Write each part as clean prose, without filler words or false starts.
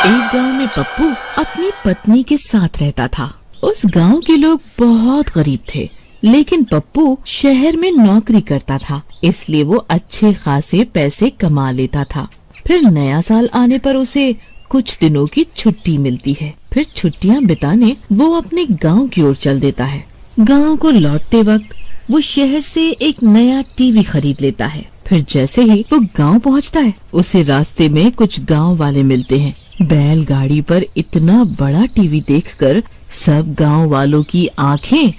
एक गांव में पप्पू अपनी पत्नी के साथ रहता था। उस गांव के लोग बहुत गरीब थे, लेकिन पप्पू शहर में नौकरी करता था, इसलिए वो अच्छे खासे पैसे कमा लेता था। फिर नया साल आने पर उसे कुछ दिनों की छुट्टी मिलती है। फिर छुट्टियां बिताने वो अपने गांव की ओर चल देता है। गांव को लौटते वक्त वो शहर से एक नया टीवी खरीद लेता है। फिर जैसे ही वो गांव पहुंचता है, उसे रास्ते में कुछ गांव वाले मिलते हैं। बैलगाड़ी पर इतना बड़ा टीवी देखकर सब गांव वालों की आंखें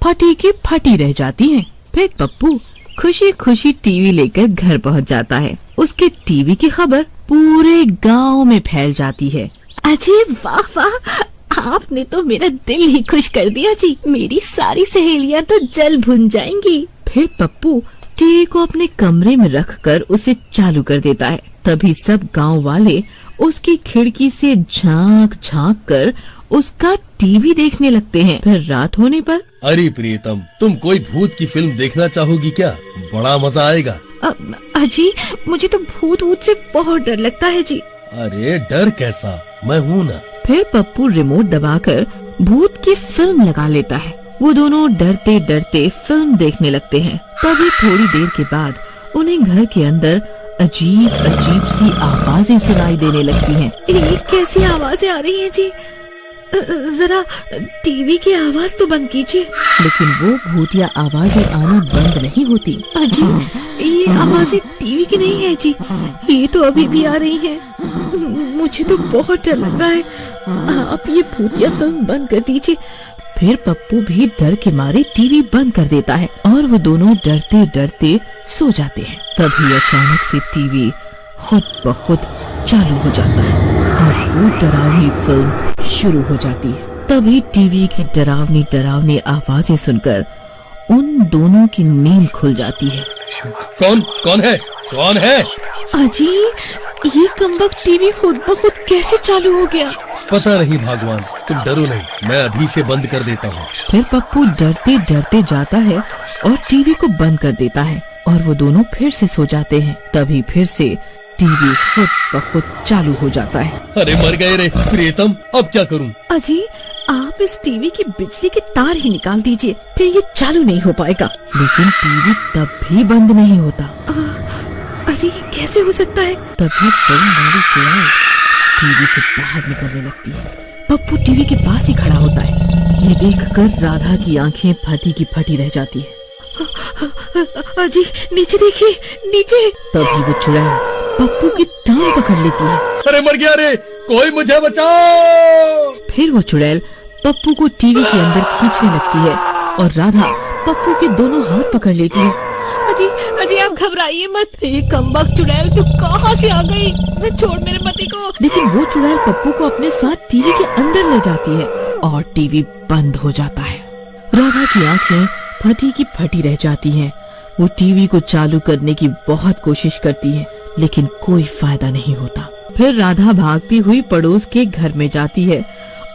फटी की फटी रह जाती हैं। फिर पप्पू खुशी खुशी टीवी लेकर घर पहुंच जाता है। उसके टीवी की खबर पूरे गांव में फैल जाती है। अजी वाह वाह, आपने तो मेरा दिल ही खुश कर दिया जी। मेरी सारी सहेलियां तो जल भुन जाएंगी। फिर पप्पू टीवी को अपने कमरे में रखकर उसे चालू कर देता है। तभी सब गांव वाले उसकी खिड़की से झांक झांक कर उसका टीवी देखने लगते हैं। फिर रात होने पर, अरे प्रियतम, तुम कोई भूत की फिल्म देखना चाहोगी क्या? बड़ा मजा आएगा। अजी मुझे तो भूत से बहुत डर लगता है जी। अरे डर कैसा, मैं हूँ ना। फिर पप्पू रिमोट दबाकर भूत की फिल्म लगा लेता है। वो दोनों डरते डरते फिल्म देखने लगते हैं। तभी थोड़ी देर के बाद उन्हें घर के अंदर अजीब अजीब सी आवाजें सुनाई देने लगती हैं। ये कैसी आवाजें आ रही हैं जी? जरा टीवी की आवाज तो बंद कीजिए। लेकिन वो भूतिया आवाजें आना बंद नहीं होती। अजी ये आवाजें टीवी की नहीं है जी, ये तो अभी भी आ रही हैं। मुझे तो बहुत डर लग रहा है, आप ये भूतिया फिल्म बंद कर दीजिए। फिर पप्पू भी डर के मारे टीवी बंद कर देता है और वो दोनों डरते डरते सो जाते हैं। तभी अचानक से टीवी खुद ब खुद चालू हो जाता है और वो डरावनी फिल्म शुरू हो जाती है। तभी टीवी की डरावनी डरावनी आवाजें सुनकर उन दोनों की नींद खुल जाती है। कौन है? अजी ये कमबख्त टीवी खुद ब खुद कैसे चालू हो गया? पता नहीं भगवान, तुम डरो नहीं, मैं अभी से बंद कर देता हूँ। फिर पप्पू डरते डरते जाता है और टीवी को बंद कर देता है और वो दोनों फिर से सो जाते हैं। तभी फिर से टीवी खुद ब खुद चालू हो जाता है। अरे मर गए रे प्रियतम, अब क्या करूँ? अजी आप इस टीवी की बिजली के तार ही निकाल दीजिए, फिर ये चालू नहीं हो पाएगा। लेकिन टीवी तब भी बंद नहीं होता। अजी ये कैसे हो सकता है? तभी फिल्म वाली चुड़ैल टीवी से बाहर निकलने लगती है। पप्पू टीवी के पास ही खड़ा होता है। ये देखकर राधा की आंखें फटी की फटी रह जाती है। अजी नीचे देखिए, नीचे। तभी वो चुड़ैल पप्पू की टांग पकड़ लेती है। अरे मर गया रे, कोई मुझे बचाओ। फिर वो चुड़ैल पप्पू को टीवी के अंदर खींचने लगती है और राधा पप्पू के दोनों हाथ पकड़ लेती है। अजी आप घबराइए मत, ये कमबख्त चुड़ैल तो कहाँ से आ गई? छोड़ मेरे पति को। लेकिन वो चुड़ैल पप्पू को अपने साथ टीवी के अंदर ले जाती है और टीवी बंद हो जाता है। राधा की आंखें फटी की फटी रह जाती हैं। वो टीवी को चालू करने की बहुत कोशिश करती है, लेकिन कोई फायदा नहीं होता। फिर राधा भागती हुई पड़ोस के घर में जाती है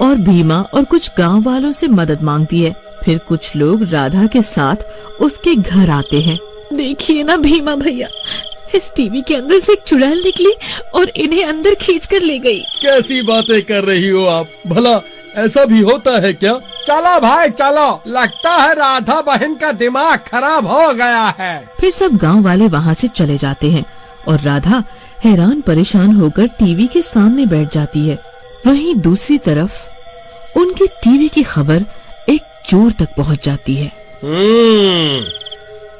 और भीमा और कुछ गांव वालों से मदद मांगती है। फिर कुछ लोग राधा के साथ उसके घर आते हैं। देखिए ना भीमा भैया, इस टीवी के अंदर से एक चुड़ैल निकली और इन्हें अंदर खींचकर ले गई। कैसी बातें कर रही हो आप? भला ऐसा भी होता है क्या? चलो भाई चलो, लगता है राधा बहन का दिमाग खराब हो गया है। फिर सब गांव वाले वहाँ से चले जाते हैं और राधा हैरान परेशान होकर टीवी के सामने बैठ जाती है। वहीं दूसरी तरफ उनकी टीवी की खबर एक चोर तक पहुँच जाती है।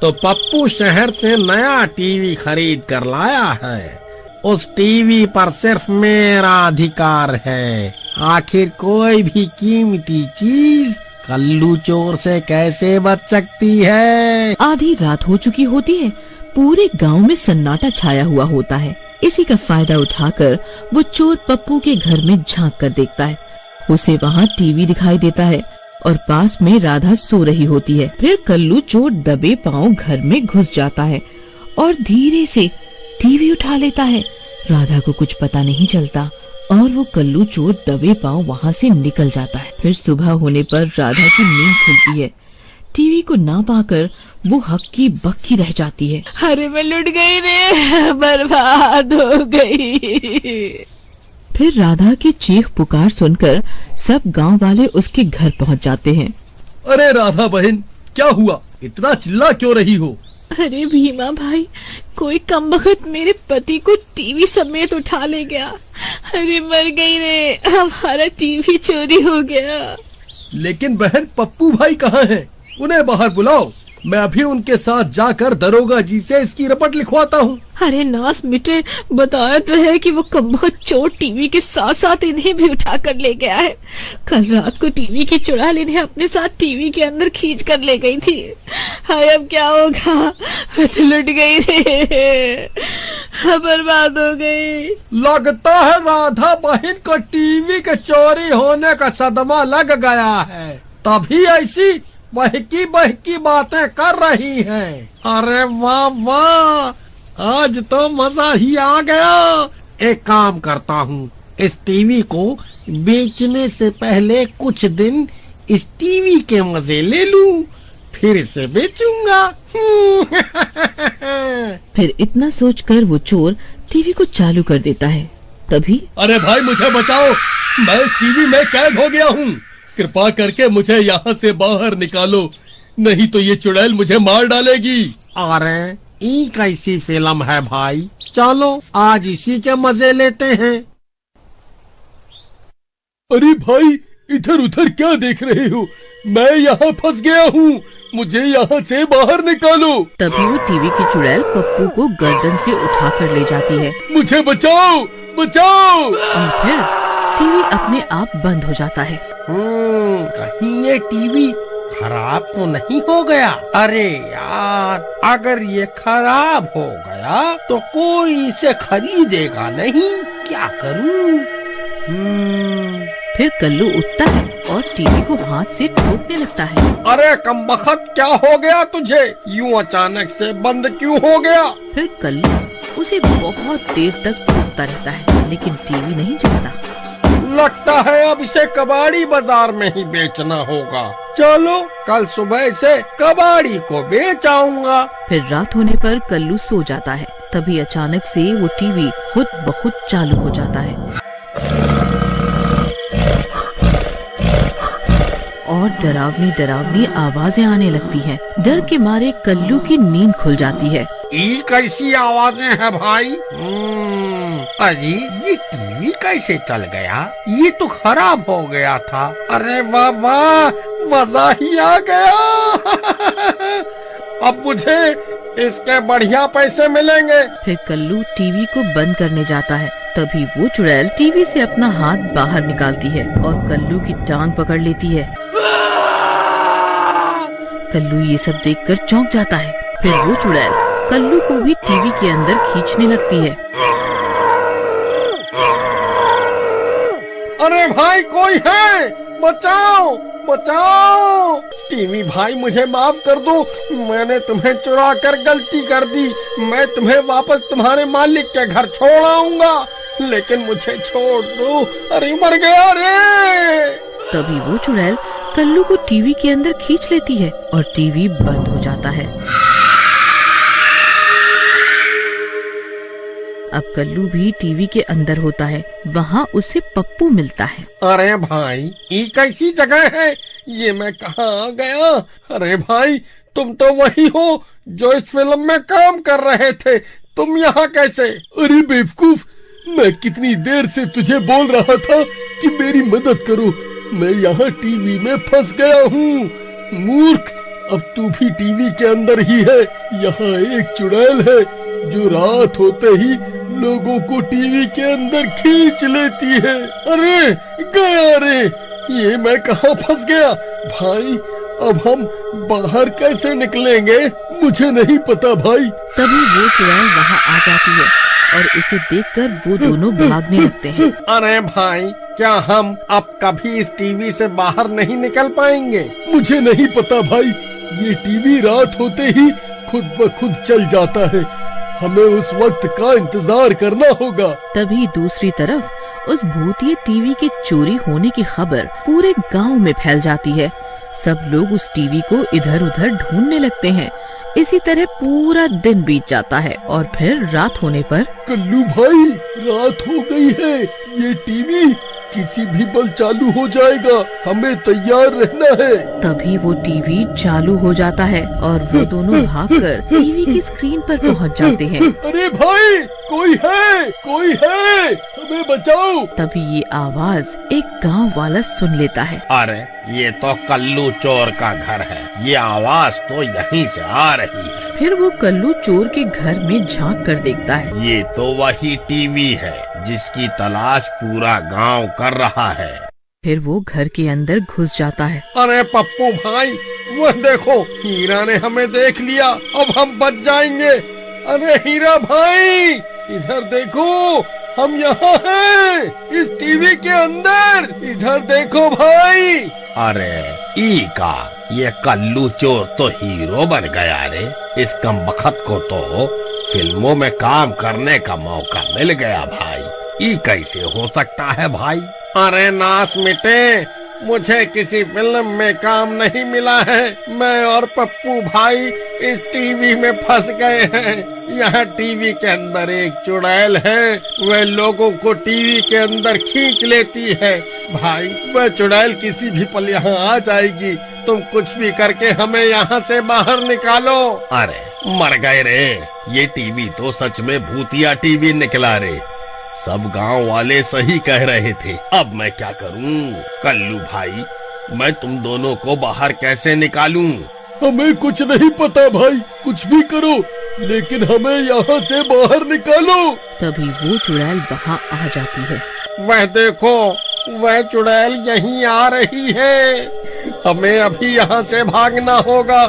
तो पप्पू शहर से नया टीवी खरीद कर लाया है। उस टीवी पर सिर्फ मेरा अधिकार है। आखिर कोई भी कीमती चीज कल्लू चोर से कैसे बच सकती है? आधी रात हो चुकी होती है। पूरे गांव में सन्नाटा छाया हुआ होता है। इसी का फायदा उठाकर वो चोर पप्पू के घर में झांक कर देखता है। उसे वहाँ टीवी दिखाई देता है और पास में राधा सो रही होती है। फिर कल्लू चोर दबे पांव घर में घुस जाता है और धीरे से टीवी उठा लेता है। राधा को कुछ पता नहीं चलता और वो कल्लू चोर दबे पांव वहाँ से निकल जाता है। फिर सुबह होने पर राधा की नींद खुलती है। टीवी को ना पाकर वो हक्की बक्की रह जाती है। अरे मैं लुट गई रे, बर्बाद हो गई। फिर राधा की चीख पुकार सुनकर सब गांव वाले उसके घर पहुंच जाते हैं। अरे राधा बहन, क्या हुआ? इतना चिल्ला क्यों रही हो? अरे भीमा भाई, कोई कमबख्त मेरे पति को टीवी समेत उठा ले गया। अरे मर गई रे, हमारा टीवी चोरी हो गया। लेकिन बहन, पप्पू भाई कहाँ हैं? उन्हें बाहर बुलाओ, मैं अभी उनके साथ जाकर दरोगा जी से इसकी रिपोर्ट लिखवाता हूँ। अरे नास मिटे, बताया तो है कि वो कमबख्त चोर टीवी के साथ साथ इन्हें भी उठा कर ले गया है। कल रात को टीवी की चुड़ैल इन्हें अपने साथ टीवी के अंदर खींच कर ले गई थी। हाय, अब क्या होगा? तो लुट गई रे, बर्बाद हो गई। लगता है राधा बहन को टीवी के चोरी होने का सदमा लग गया है, तभी ऐसी बहकी बहकी बातें कर रही हैं। अरे वाह वाह, आज तो मजा ही आ गया। एक काम करता हूँ, इस टीवी को बेचने से पहले कुछ दिन इस टीवी के मजे ले लूं, फिर इसे बेचूंगा। फिर इतना सोचकर वो चोर टीवी को चालू कर देता है। तभी अरे भाई, मुझे बचाओ, मैं इस टीवी में कैद हो गया हूँ। कृपा करके मुझे यहाँ से बाहर निकालो, नहीं तो ये चुड़ैल मुझे मार डालेगी। अरे ई कैसी फिल्म है भाई, चलो आज इसी के मजे लेते हैं। अरे भाई, इधर उधर क्या देख रहे हो? मैं यहाँ फंस गया हूँ, मुझे यहाँ से बाहर निकालो। तभी वो टीवी की चुड़ैल पप्पू को गर्दन से उठा कर ले जाती है। मुझे बचाओ, बचाओ। और फिर टीवी अपने आप बंद हो जाता है। कहीं ये टीवी खराब तो नहीं हो गया? अरे यार, अगर ये खराब हो गया तो कोई इसे खरीदेगा नहीं, क्या करूं? फिर कल्लू उठता है और टीवी को हाथ से ठोकने लगता है। अरे कमबख्त, क्या हो गया तुझे? यूं अचानक से बंद क्यों हो गया? फिर कल्लू उसे बहुत देर तक ठोकता रहता है, लेकिन टीवी नहीं चलता। लगता है अब इसे कबाड़ी बाजार में ही बेचना होगा। चलो कल सुबह से कबाड़ी को बेच आऊंगा। फिर रात होने पर कल्लू सो जाता है। तभी अचानक से वो टीवी खुद ब खुद चालू हो जाता है और डरावनी डरावनी आवाजें आने लगती हैं। डर के मारे कल्लू की नींद खुल जाती है। ये कैसी आवाजें हैं भाई? अरे ये टीवी कैसे चल गया? ये तो खराब हो गया था। अरे वाह वाह, मजा ही आ गया। अब मुझे इसके बढ़िया पैसे मिलेंगे। फिर कल्लू टीवी को बंद करने जाता है। तभी वो चुड़ैल टीवी से अपना हाथ बाहर निकालती है और कल्लू की टांग पकड़ लेती है। कल्लू ये सब देखकर चौंक जाता है। फिर वो चुड़ैल कल्लू को भी टीवी के अंदर खींचने लगती है। अरे भाई, कोई है? बचाओ बचाओ। टीवी भाई, मुझे माफ कर दो, मैंने तुम्हें चुरा कर गलती कर दी। मैं तुम्हें वापस तुम्हारे मालिक के घर छोड़ आऊंगा, लेकिन मुझे छोड़ दो। अरे मर गया रे। तभी वो चुड़ैल कल्लू को टीवी के अंदर खींच लेती है और टीवी बंद हो जाता है। अब कल्लू भी टीवी के अंदर होता है। वहाँ उसे पप्पू मिलता है। अरे भाई, ये कैसी जगह है? ये मैं कहाँ आ गया? अरे भाई, तुम तो वही हो जो इस फिल्म में काम कर रहे थे। तुम यहाँ कैसे? अरे बेवकूफ, मैं कितनी देर से तुझे बोल रहा था कि मेरी मदद करो। मैं यहाँ टीवी में फंस गया हूँ। मूर्ख, अब तू भी टीवी के अंदर ही है। यहाँ एक चुड़ैल है जो रात होते ही लोगों को टीवी के अंदर खींच लेती है। अरे गया रे, ये मैं कहाँ फंस गया? भाई, अब हम बाहर कैसे निकलेंगे? मुझे नहीं पता भाई। तभी वो चुड़ैल वहाँ आ जाती है और उसे देखकर वो दोनों भागने लगते हैं। अरे भाई, क्या हम अब कभी इस टीवी से बाहर नहीं निकल पाएंगे? मुझे नहीं पता भाई, ये टीवी रात होते ही खुद ब खुद चल जाता है। हमें उस वक्त का इंतजार करना होगा। तभी दूसरी तरफ उस भूतिए टीवी के चोरी होने की खबर पूरे गांव में फैल जाती है। सब लोग उस टीवी को इधर उधर ढूंढने लगते हैं। इसी तरह पूरा दिन बीत जाता है और फिर रात होने पर कल्लू भाई, रात हो गई है, ये टीवी किसी भी पल चालू हो जाएगा, हमें तैयार रहना है। तभी वो टीवी चालू हो जाता है और वो दोनों भागकर टीवी की स्क्रीन पर पहुंच जाते हैं। अरे भाई, कोई है, कोई है, हमें बचाओ। तभी ये आवाज एक गांव वाला सुन लेता है। अरे ये तो कल्लू चोर का घर है, ये आवाज तो यहीं से आ रही है। फिर वो कल्लू चोर के घर में झांक कर देखता है। ये तो वही टीवी है जिसकी तलाश पूरा गांव कर रहा है। फिर वो घर के अंदर घुस जाता है। अरे पप्पू भाई, वो देखो, हीरा ने हमें देख लिया, अब हम बच जाएंगे। अरे हीरा भाई, इधर देखो, हम यहाँ हैं, इस टीवी के अंदर, इधर देखो भाई। अरे ई का, ये कल्लू चोर तो हीरो बन गया रे। इस कमबख्त को तो फिल्मों में काम करने का मौका मिल गया भाई। ये कैसे हो सकता है भाई? अरे नास मिटे, मुझे किसी फिल्म में काम नहीं मिला है। मैं और पप्पू भाई इस टीवी में फंस गए हैं। यहाँ टीवी के अंदर एक चुड़ैल है, वह लोगों को टीवी के अंदर खींच लेती है। भाई, वह चुड़ैल किसी भी पल यहाँ आ जाएगी। तुम कुछ भी करके हमें यहाँ से बाहर निकालो। अरे मर गए रे, ये टीवी तो सच में भूतिया टीवी निकला रे। सब गांव वाले सही कह रहे थे। अब मैं क्या करूं? कल्लू भाई, मैं तुम दोनों को बाहर कैसे निकालूं? हमें कुछ नहीं पता भाई, कुछ भी करो, लेकिन हमें यहाँ से बाहर निकालो। तभी वो चुड़ैल वहाँ आ जाती है। वह देखो, वह चुड़ैल यहीं आ रही है। हमें अभी यहाँ से भागना होगा।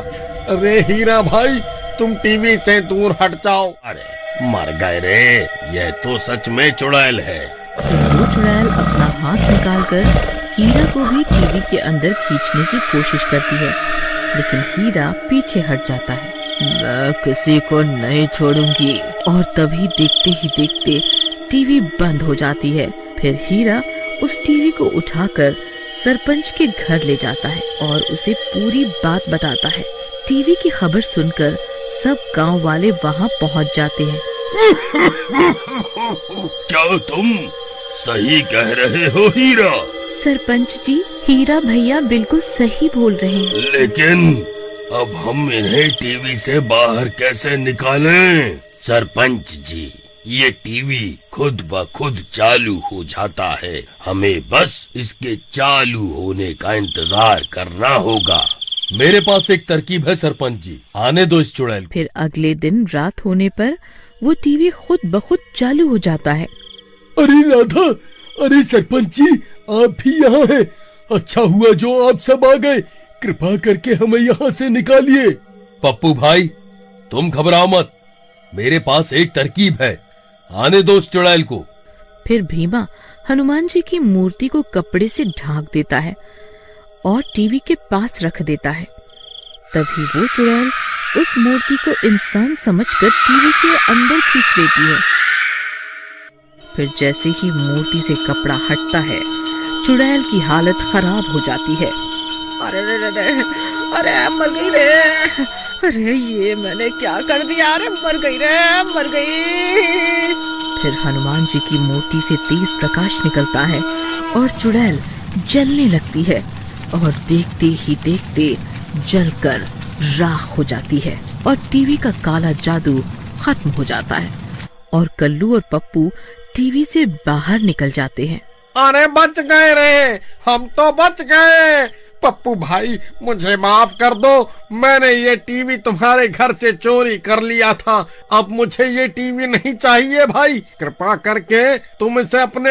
अरे हीरा भाई, तुम टीवी से दूर हट जाओ। अरे मर गए रे, यह तो सच में चुड़ैल है। वो चुड़ैल अपना हाथ निकालकर हीरा को भी टीवी के अंदर खींचने की कोशिश करती है, लेकिन हीरा पीछे हट जाता है। मैं किसी को नहीं छोड़ूंगी। और तभी देखते ही देखते टीवी बंद हो जाती है। फिर हीरा उस टीवी को उठाकर सरपंच के घर ले जाता है और उसे पूरी बात बताता है। टीवी की खबर सुनकर सब गांव वाले वहां पहुंच जाते हैं। क्या तुम सही कह रहे हो हीरा? सरपंच जी, हीरा भैया बिल्कुल सही बोल रहे हैं। लेकिन अब हम इन्हें टीवी से बाहर कैसे निकालें? सरपंच जी, ये टीवी खुद ब खुद चालू हो जाता है, हमें बस इसके चालू होने का इंतजार करना होगा। मेरे पास एक तरकीब है सरपंच जी, आने दो इस चुड़ैल को। फिर अगले दिन रात होने पर वो टीवी खुद ब खुद चालू हो जाता है। अरे राधा, अरे सरपंच जी, आप भी यहाँ हैं। अच्छा हुआ जो आप सब आ गए। कृपा करके हमें यहाँ से निकालिए। पप्पू भाई, तुम घबराओ मत, मेरे पास एक तरकीब है, आने दो उस चुड़ैल को। फिर भीमा हनुमान जी की मूर्ति को कपड़े से ढांक देता है और टीवी के पास रख देता है। तभी वो चुड़ैल उस मूर्ति को इंसान समझकर टीवी के अंदर खींच लेती है। फिर जैसे ही मूर्ति से कपड़ा हटता है, चुड़ैल की हालत खराब हो जाती है। अरे रे रे रे, अरे मर गई रे, अरे ये मैंने क्या कर दिया? अरे मर गई रे, मर गई। फिर हनुमान जी की मूर्ति से तेज प्रकाश निकलता है और चुड़ैल जलने लगती है और देखते ही देखते जलकर राख हो जाती है और टीवी का काला जादू खत्म हो जाता है और कल्लू और पप्पू टीवी से बाहर निकल जाते हैं। अरे बच गए रे, हम तो बच गए। पप्पू भाई, मुझे माफ कर दो, मैंने ये टीवी तुम्हारे घर से चोरी कर लिया था। अब मुझे ये टीवी नहीं चाहिए भाई। कृपा करके तुम इसे अपने